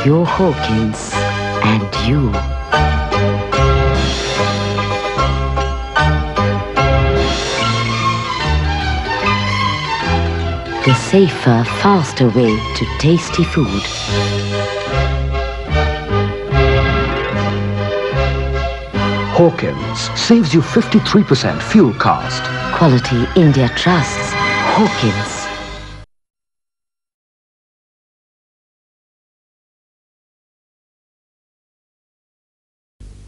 your Hawkins and you. The safer, faster way to tasty food. Hawkins saves you 53% fuel cost. Quality India trusts. Hawkins.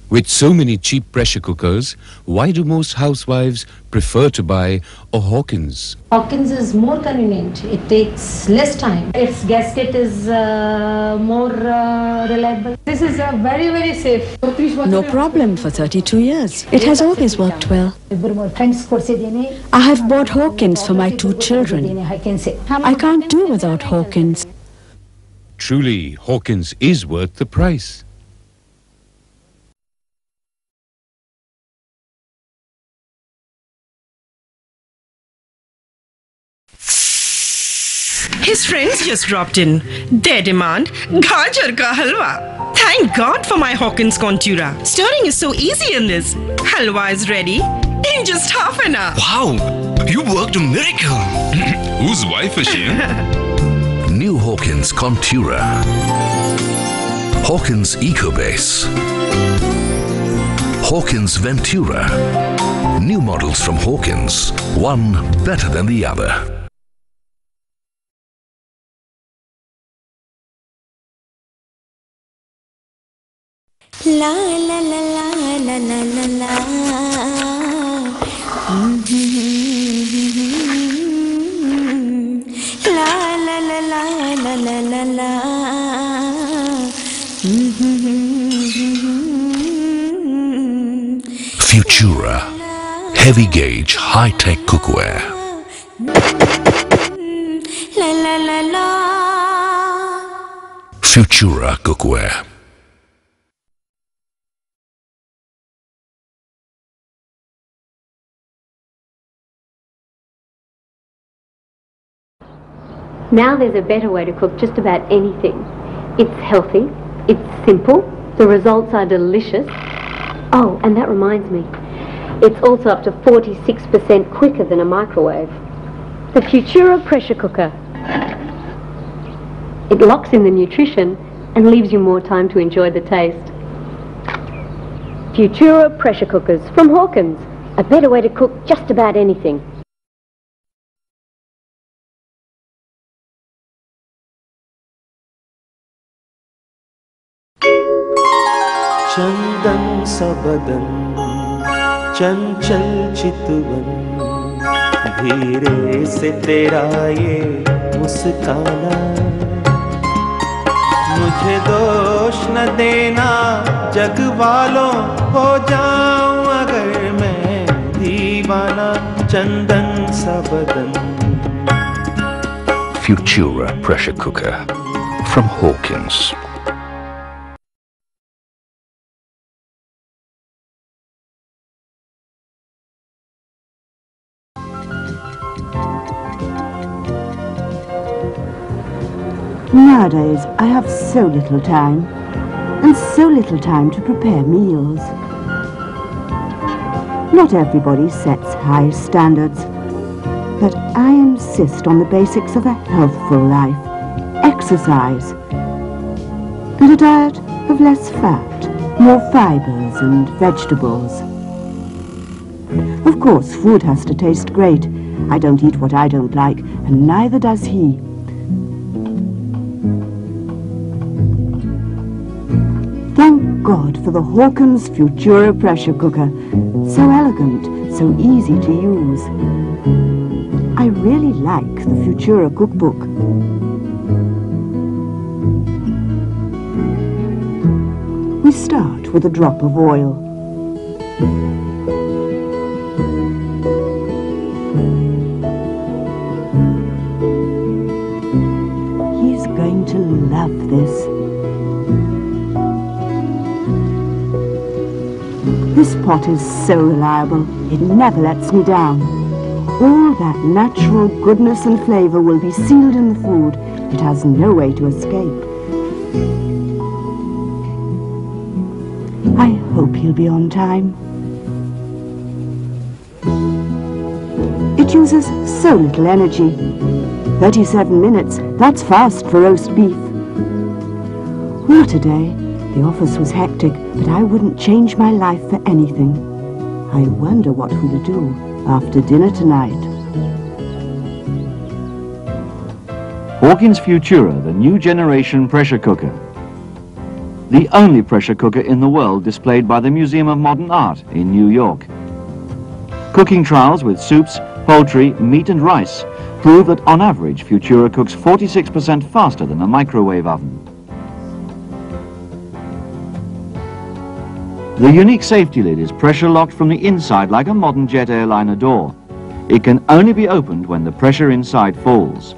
With so many cheap pressure cookers, why do most housewives prefer to buy a Hawkins? Hawkins is more convenient. It takes less time. Its gasket is more reliable. This is very, very safe. No problem for 32 years. It has always worked well. I have bought Hawkins for my 2 children. I can't do without Hawkins. Truly, Hawkins is worth the price. His friends just dropped in. Their demand, gajar ka halwa. Thank God for my Hawkins Contura. Stirring is so easy in this. Halwa is ready in just half an hour. Wow, you worked a miracle. Whose wife is she? New Hawkins Contura. Hawkins EcoBase. Hawkins Ventura. New models from Hawkins. One better than the other. La la la la la la la la. La la la la la la la la. Futura heavy gauge high-tech cookware. La la la la. Futura cookware. Now there's a better way to cook just about anything. It's healthy, it's simple, the results are delicious. Oh, and that reminds me, it's also up to 46% quicker than a microwave. The Futura pressure cooker. It locks in the nutrition and leaves you more time to enjoy the taste. Futura pressure cookers from Hawkins. A better way to cook just about anything. चंदन सा बदन चंचल चितवन धीरे से तेरा ये मुस्काना मुझे दोष न देना जग वालों हो जाऊं अगर मैं दीवाना चंदन सा बदन Futura pressure cooker from Hawkins. Nowadays, I have so little time, and so little time to prepare meals. Not everybody sets high standards, but I insist on the basics of a healthful life, exercise, and a diet of less fat, more fibres and vegetables. Of course, food has to taste great. I don't eat what I don't like, and neither does he. Thank God for the Hawkins Futura pressure cooker. So elegant, so easy to use. I really like the Futura cookbook. We start with a drop of oil. He's going to love this. This pot is so reliable, it never lets me down. All that natural goodness and flavour will be sealed in the food. It has no way to escape. I hope he'll be on time. It uses so little energy. 37 minutes, that's fast for roast beef. What a day. The office was hectic, but I wouldn't change my life for anything. I wonder what we'll do after dinner tonight. Hawkins Futura, the new generation pressure cooker. The only pressure cooker in the world displayed by the Museum of Modern Art in New York. Cooking trials with soups, poultry, meat and rice prove that on average Futura cooks 46% faster than a microwave oven. The unique safety lid is pressure locked from the inside like a modern jet airliner door. It can only be opened when the pressure inside falls.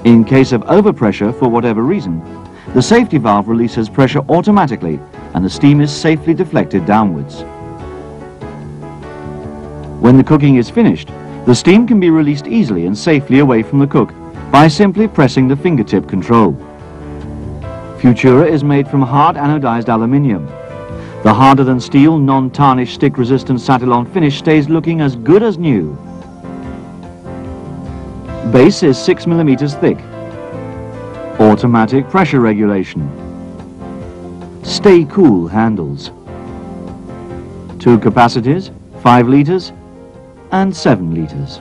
In case of overpressure for whatever reason, the safety valve releases pressure automatically and the steam is safely deflected downwards. When the cooking is finished, the steam can be released easily and safely away from the cook by simply pressing the fingertip control. Futura is made from hard anodized aluminium. The harder than steel, non-tarnished stick-resistant Satilon finish stays looking as good as new. Base is 6 mm thick. Automatic pressure regulation. Stay cool handles. 2 capacities, 5 litres and 7 litres.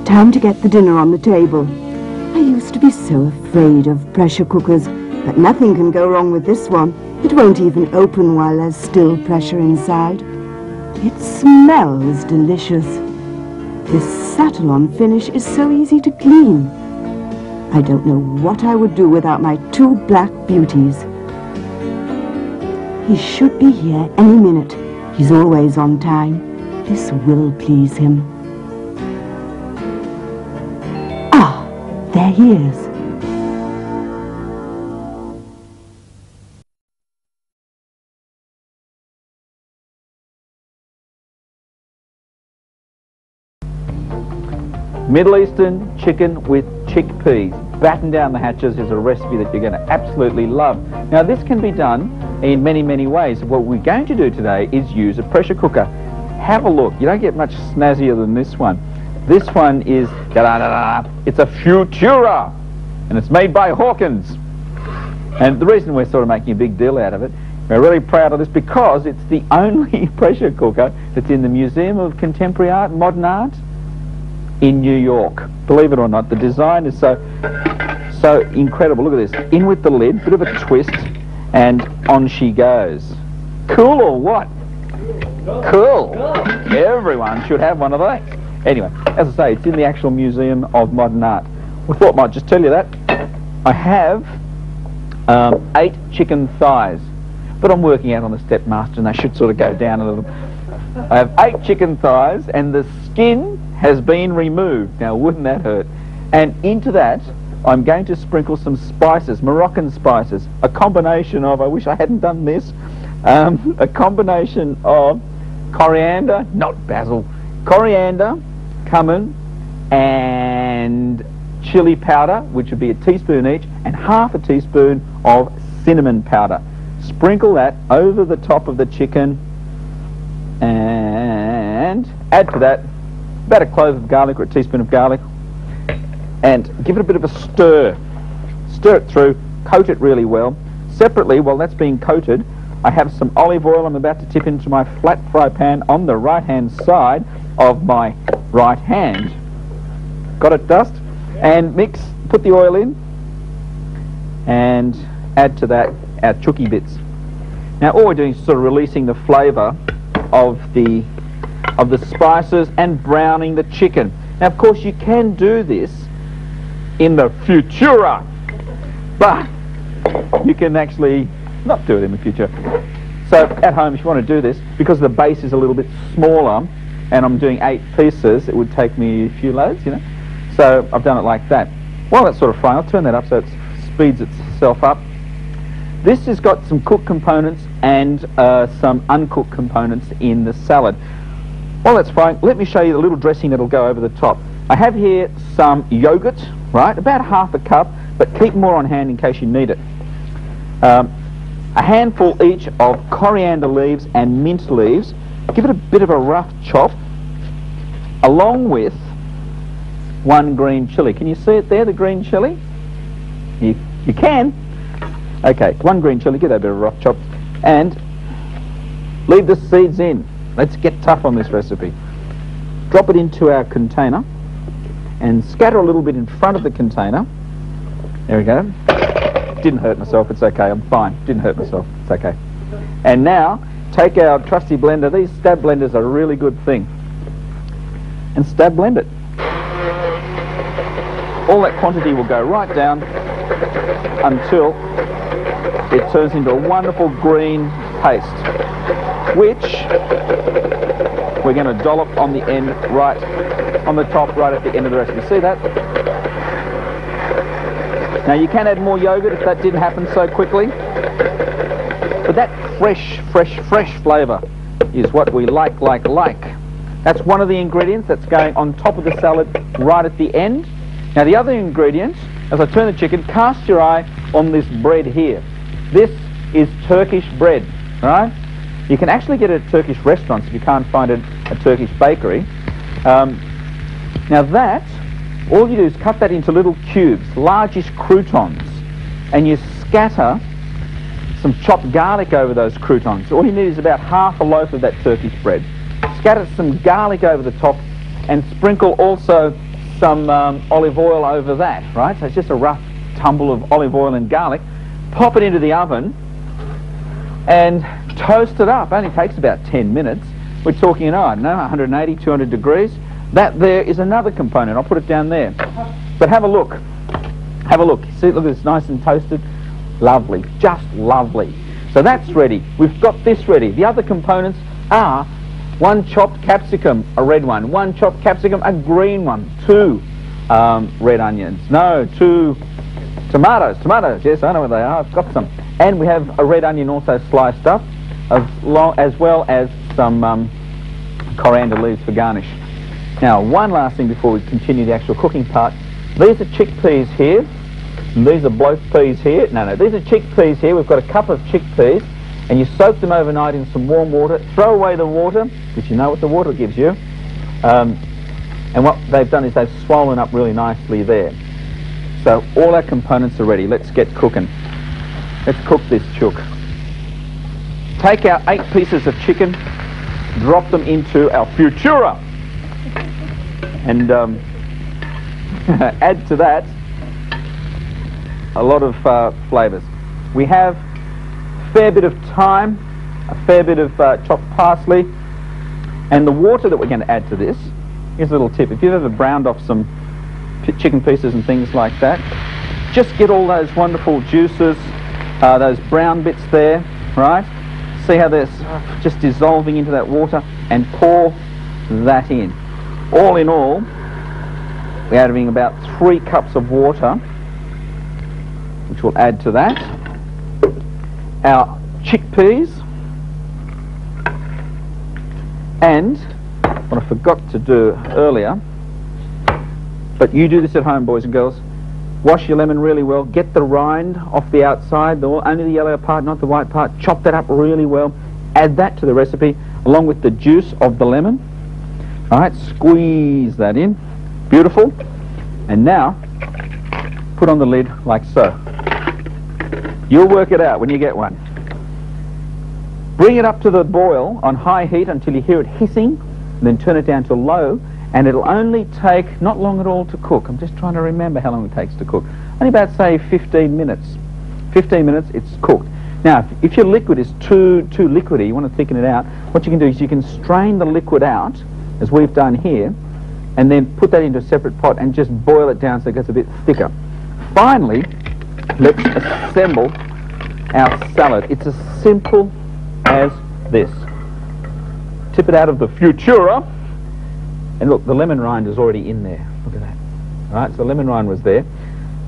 Time to get the dinner on the table. I used to be so afraid of pressure cookers, but nothing can go wrong with this one. It won't even open while there's still pressure inside. It smells delicious. This Satilon finish is so easy to clean. I don't know what I would do without my 2 black beauties. He should be here any minute. He's always on time. This will please him. Ah, there he is. Middle Eastern chicken with chickpeas. Batten down the hatches is a recipe that you're going to absolutely love. Now this can be done in many, many ways. What we're going to do today is use a pressure cooker. Have a look. You don't get much snazzier than this one. This one is, it's a Futura, and it's made by Hawkins. And the reason we're sort of making a big deal out of it, we're really proud of this because it's the only pressure cooker that's in the Museum of Contemporary Art and Modern Art in New York. Believe it or not, the design is so incredible. Look at this. In with the lid, bit of a twist, and on she goes. Cool or what? Cool. Everyone should have one of those. Anyway, as I say, it's in the actual Museum of Modern Art. We thought I might just tell you that. I have 8 chicken thighs, but I'm working out on the stepmaster and they should sort of go down a little. I have 8 chicken thighs and the skin has been removed. Now wouldn't that hurt? And into that I'm going to sprinkle some spices, Moroccan spices, a combination of, I wish I hadn't done this, a combination of coriander, not basil, coriander, cumin and chili powder, which would be a teaspoon each, and half a teaspoon of cinnamon powder. Sprinkle that over the top of the chicken and add to that about a clove of garlic or a teaspoon of garlic and give it a bit of a stir. Stir it through, coat it really well. Separately, while that's being coated, I have some olive oil I'm about to tip into my flat fry pan on the right hand side of my right hand. Got it, Dust? And mix, put the oil in and add to that our chooky bits. Now all we're doing is sort of releasing the flavour of the spices and browning the chicken. Now of course you can do this in the Futura, but you can actually not do it in the future. So at home, if you want to do this, because the base is a little bit smaller and I'm doing 8 pieces, it would take me a few loads, you know. So I've done it like that. While that's sort of frying, I'll turn that up so it speeds itself up. This has got some cooked components and some uncooked components in the salad. While that's frying, let me show you the little dressing that'll go over the top. I have here some yogurt, right, about half a cup, but keep more on hand in case you need it. A handful each of coriander leaves and mint leaves. Give it a bit of a rough chop, along with 1 green chilli. Can you see it there, the green chilli? You can. Okay, 1 green chilli, give that a bit of a rough chop, and leave the seeds in. Let's get tough on this recipe. Drop it into our container and scatter a little bit in front of the container. There we go. Didn't hurt myself, it's okay, I'm fine. Didn't hurt myself, it's okay. And now, take our trusty blender. These stab blenders are a really good thing. And stab blend it. All that quantity will go right down until it turns into a wonderful green paste, which we're going to dollop on the end, right on the top, right at the end of the recipe. See that? Now you can add more yogurt if that didn't happen so quickly, but that fresh flavour is what we like. That's one of the ingredients that's going on top of the salad right at the end. Now the other ingredient, as I turn the chicken, cast your eye on this bread here. This is Turkish bread, right? You can actually get it at Turkish restaurants if you can't find it at a Turkish bakery. Now that, all you do is cut that into little cubes, largish croutons, and you scatter some chopped garlic over those croutons. All you need is about half a loaf of that Turkish bread. Scatter some garlic over the top and sprinkle also some olive oil over that, right? So it's just a rough tumble of olive oil and garlic. Pop it into the oven and toast it up. It only takes about 10 minutes. We're talking, I don't know, 180, 200 degrees. That there is another component. I'll put it down there. But have a look. Have a look. See, look, it's nice and toasted. Lovely. Just lovely. So that's ready. We've got this ready. The other components are 1 chopped capsicum, a red one. 1 chopped capsicum, a green one. 2 red onions. No, 2 tomatoes. Tomatoes, yes, I know what they are. I've got some. And we have a red onion also sliced up, as well as some coriander leaves for garnish. Now, one last thing before we continue the actual cooking part. These are chickpeas here, and these are bloke peas here. No, these are chickpeas here. We've got a cup of chickpeas, and you soak them overnight in some warm water. Throw away the water, because you know what the water gives you. And what they've done is they've swollen up really nicely there. So all our components are ready. Let's get cooking. Let's cook this chook. Take our 8 pieces of chicken, drop them into our Futura, and add to that a lot of flavours. We have a fair bit of thyme, a fair bit of chopped parsley, and the water that we're going to add to this, here's a little tip. If you've ever browned off some chicken pieces and things like that, just get all those wonderful juices, those brown bits there, right? See how they're just dissolving into that water, and pour that in. All in all, we're adding about 3 cups of water, which we'll add to that. Our chickpeas, and what I forgot to do earlier, but you do this at home, boys and girls, wash your lemon really well, get the rind off the outside, only the yellow part, not the white part, chop that up really well, add that to the recipe along with the juice of the lemon. Alright, squeeze that in, beautiful, and now put on the lid like so. You'll work it out when you get one. Bring it up to the boil on high heat until you hear it hissing, and then turn it down to low, and it'll only take not long at all to cook. I'm just trying to remember how long it takes to cook. Only about, say, 15 minutes. 15 minutes, it's cooked. Now, if your liquid is too liquidy, you want to thicken it out, what you can do is you can strain the liquid out, as we've done here, and then put that into a separate pot and just boil it down so it gets a bit thicker. Finally, let's assemble our salad. It's as simple as this. Tip it out of the Futura, and look, the lemon rind is already in there. Look at that. All right, so the lemon rind was there.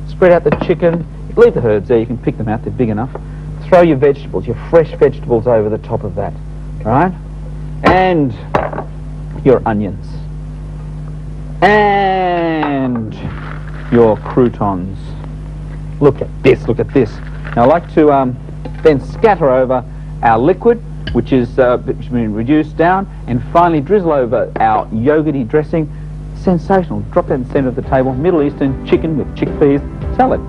Spread out the chicken. Leave the herbs there. You can pick them out. They're big enough. Throw your vegetables, your fresh vegetables over the top of that. All right? And your onions. And your croutons. Look at this, look at this. Now I like to then scatter over our liquid, which is been reduced down, and finally drizzle over our yogurty dressing. Sensational. Drop that in the centre of the table. Middle Eastern chicken with chickpeas salad.